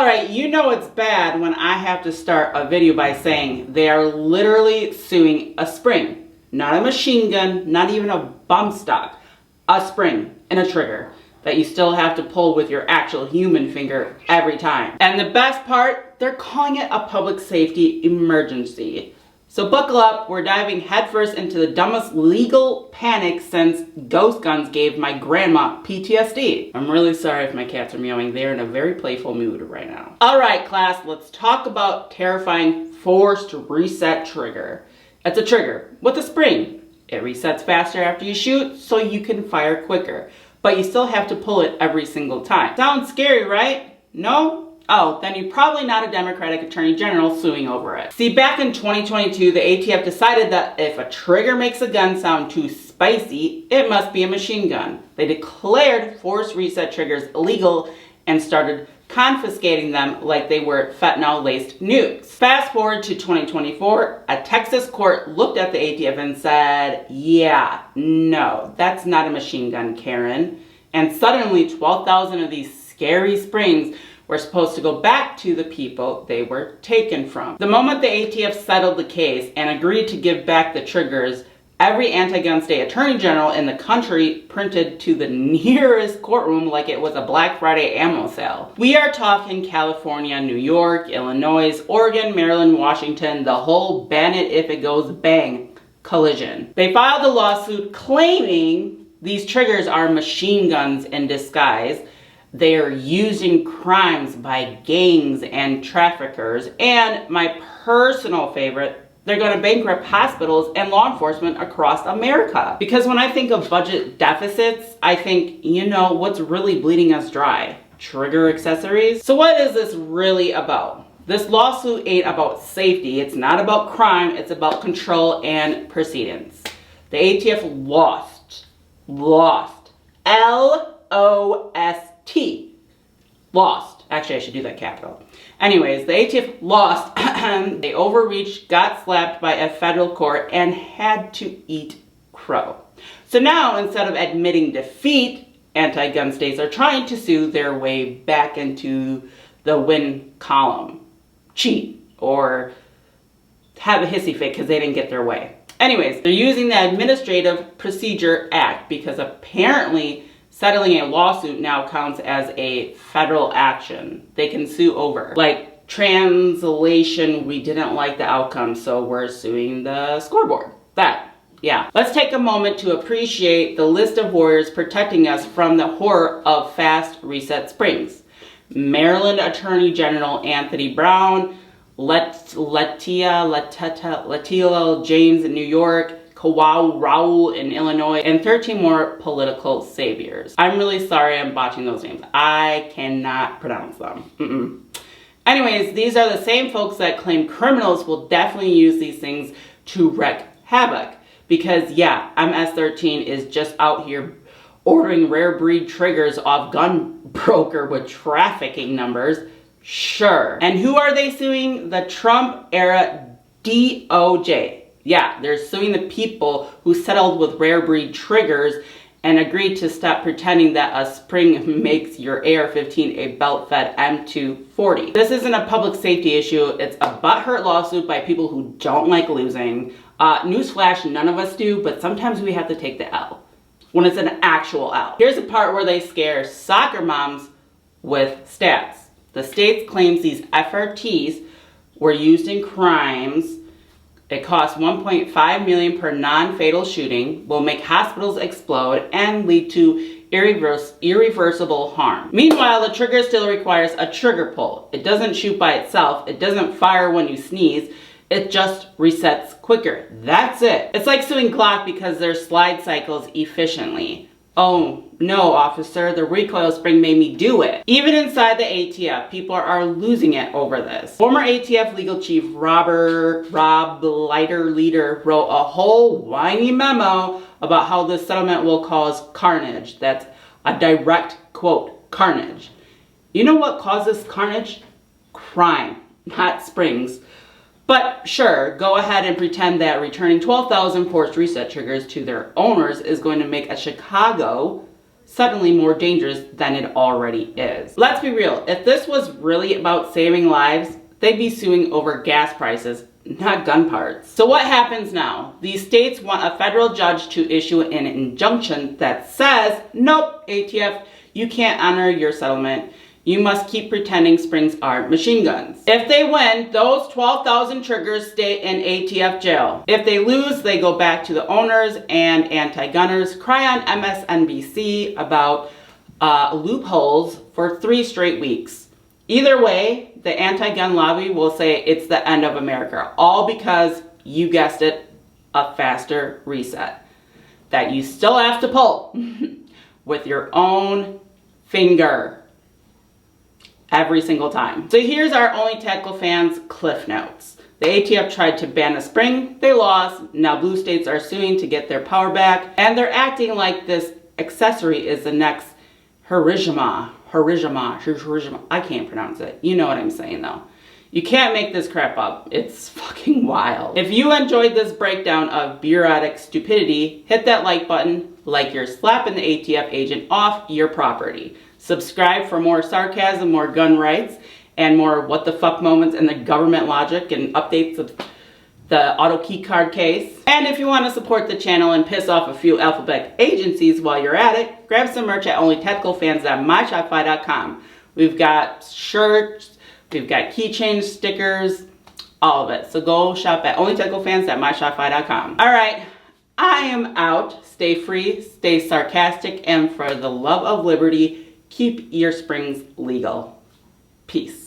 Alright, you know it's bad when I have to start a video by saying they are literally suing a spring. Not a machine gun, not even a bump stock. A spring and a trigger that you still have to pull with your actual human finger every time. And the best part, they're calling it a public safety emergency. So buckle up, we're diving headfirst into the dumbest legal panic since ghost guns gave my grandma PTSD. I'm really sorry if my cats are meowing, they're in a very playful mood right now. Alright class, let's talk about terrifying forced reset trigger. It's a trigger with a spring. It resets faster after you shoot so you can fire quicker, but you still have to pull it every single time. Sounds scary, right? No? Oh, then you're probably not a Democratic Attorney General suing over it. See, back in 2022, the ATF decided that if a trigger makes a gun sound too spicy, it must be a machine gun. They declared forced reset triggers illegal and started confiscating them like they were fentanyl-laced nukes. Fast forward to 2024, a Texas court looked at the ATF and said, yeah, no, that's not a machine gun, Karen. And suddenly 12,000 of these scary springs were supposed to go back to the people they were taken from. The moment the ATF settled the case and agreed to give back the triggers, every anti-gun state attorney general in the country printed to the nearest courtroom like it was a Black Friday ammo sale. We are talking California, New York, Illinois, Oregon, Maryland, Washington, the whole ban it if it goes bang collision. They filed a lawsuit claiming these triggers are machine guns in disguise. They are used in crimes by gangs and traffickers, and my personal favorite, they're going to bankrupt hospitals and law enforcement across America. Because when I think of budget deficits, I think, you know, what's really bleeding us dry? Trigger accessories? So what is this really about? This lawsuit ain't about safety, it's not about crime, it's about control and precedence. The ATF lost. L-O-S-T. Lost. Actually, I should do that capital. Anyways, the ATF lost. They overreached, got slapped by a federal court, and had to eat crow. So now, instead of admitting defeat, anti-gun states are trying to sue their way back into the win column. Cheat, or have a hissy fit because they didn't get their way. Anyways, they're using the Administrative Procedure Act because apparently settling a lawsuit now counts as a federal action. They can sue over. Like, translation, we didn't like the outcome, so we're suing the scoreboard. That, yeah. Let's take a moment to appreciate the list of warriors protecting us from the horror of fast reset springs. Maryland Attorney General Anthony Brown, Letitia James in New York, Kawau Raul in Illinois, and 13 more political saviors. I'm really sorry I'm botching those names. I cannot pronounce them. Anyways, these are the same folks that claim criminals will definitely use these things to wreak havoc. Because yeah, MS-13 is just out here ordering rare breed triggers off gun broker with trafficking numbers. Sure. And who are they suing? The Trump era DOJ. Yeah, they're suing the people who settled with rare breed triggers and agreed to stop pretending that a spring makes your AR-15 a belt-fed M240. This isn't a public safety issue. It's a butthurt lawsuit by people who don't like losing. Newsflash, none of us do, but sometimes we have to take the L when it's an actual L. Here's the part where they scare soccer moms with stats. The state claims these FRT'S were used in crimes. It costs $1.5 million per non-fatal shooting, will make hospitals explode, and lead to irreversible harm. Meanwhile, the trigger still requires a trigger pull. It doesn't shoot by itself. It doesn't fire when you sneeze. It just resets quicker. That's it. It's like suing Glock because their slide cycles efficiently. Oh no, officer, the recoil spring made me do it. Even inside the ATF, people are losing it over this. Former ATF legal chief Rob Leiter wrote a whole whiny memo about how this settlement will cause carnage. That's a direct quote, carnage. You know what causes carnage? Crime, not springs. But sure, go ahead and pretend that returning 12,000 forced reset triggers to their owners is going to make a Chicago suddenly more dangerous than it already is. Let's be real, if this was really about saving lives, they'd be suing over gas prices, not gun parts. So what happens now? These states want a federal judge to issue an injunction that says, nope, ATF, you can't honor your settlement. You must keep pretending springs aren't machine guns. If they win, those 12,000 triggers stay in ATF jail. If they lose, they go back to the owners and anti-gunners, cry on MSNBC about loopholes for 3 straight weeks. Either way, the anti-gun lobby will say it's the end of America, all because, you guessed it, a faster reset that you still have to pull with your own finger every single time. So here's our Only Tactical Fans Cliff Notes. The ATF tried to ban a spring, they lost, now blue states are suing to get their power back, and they're acting like this accessory is the next Hiroshima, I can't pronounce it. You know what I'm saying though. You can't make this crap up. It's fucking wild. If you enjoyed this breakdown of bureaucratic stupidity, hit that like button like you're slapping the ATF agent off your property. Subscribe for more sarcasm, more gun rights, and more what the fuck moments in the government logic and updates of the auto key card case. And if you want to support the channel and piss off a few alphabet agencies while you're at it, grab some merch at onlytacticalfans.myshopify.com. We've got shirts, we've got keychain stickers, all of it. So go shop at onlytacticalfans.myshopify.com. All right, I am out. Stay free, stay sarcastic, and for the love of liberty, keep your springs legal. Peace.